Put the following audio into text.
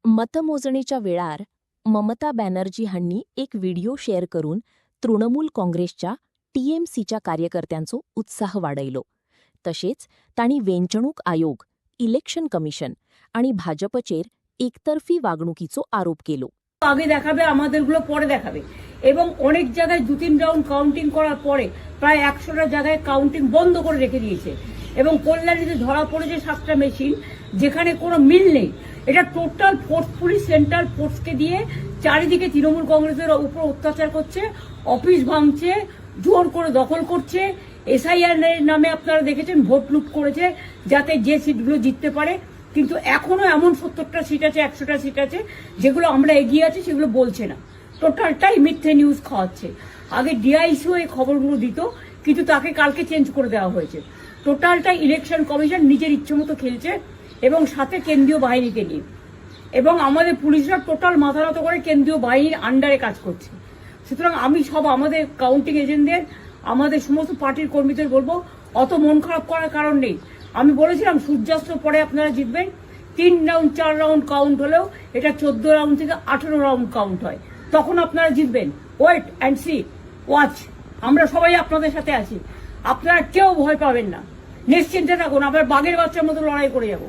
मतमोजणीच्या वेळार ममता बॅनर्जी हांनी एक व्हिडिओ शेअर करून तृणमूल काँग्रेसच्या टीएमसीच्या कार्यकर्त्यांचो उत्साह वाडयलो. तशेंच तांणी वेंचणूक आयोग, इलेक्शन कमिशन आणि भाजपचेर एकतर्फी वागणुकीचो आरोप केलो. আগে দেখাবে আমাদেরগুলো পরে দেখাবে এবং অনেক জায়গায় 2-3 রাউন্ড কাউন্টিং করার পরে প্রায় 100টা জায়গায় কাউন্টিং বন্ধ করে রেখে দিয়েছে এবং কল্যাণীতে ধরা পড়েছে 7টা মেশিন যেখানে কোনো মিল নেই। এটা টোটাল ফোর্সফুলি সেন্ট্রাল ফোর্সকে দিয়ে চারিদিকে তৃণমূল কংগ্রেসের উপর অত্যাচার করছে, অফিস ভাঙছে, জোর করে দখল করছে। এসআইআর নামে আপনারা দেখেছেন ভোট লুট করেছে যাতে যে সিটগুলো জিততে পারে, কিন্তু এখনো এমন 70টা সিট আছে, 100টা সিট আছে যেগুলো আমরা এগিয়ে আছি সেগুলো বলছে না, টোটালটাই মিথ্যে নিউজ খাওয়াচ্ছে। আগে ডিআইসিও এই খবরগুলো দিত কিন্তু তাকে কালকে চেঞ্জ করে দেওয়া হয়েছে। টোটালটাই ইলেকশন কমিশন নিজের ইচ্ছে মতো খেলছে এবং সাথে কেন্দ্রীয় বাহিনীকে নিয়ে, এবং আমাদের পুলিশরা টোটাল মাথা নত করে কেন্দ্রীয় বাহিনীর আন্ডারে কাজ করছে। সুতরাং আমি সব আমাদের কাউন্টিং এজেন্টদের, আমাদের সমস্ত পার্টির কর্মীদের বলবো অত মন খারাপ করার কারণ নেই। আমি বলেছিলাম সূর্যাস্তের পরে আপনারা জিতবেন। 3 রাউন্ড 4 রাউন্ড কাউন্ট হলেও এটা 14 রাউন্ড থেকে 18 রাউন্ড কাউন্ট হয়, তখন আপনারা জিতবেন। Wait and see, watch. আমরা সবাই আপনাদের সাথে আছি, আপনারা কেউ ভয় পাবেন না, নিশ্চিন্তে থাকুন, আমরা বাঘের বাচ্চার মতো লড়াই করে যাবো।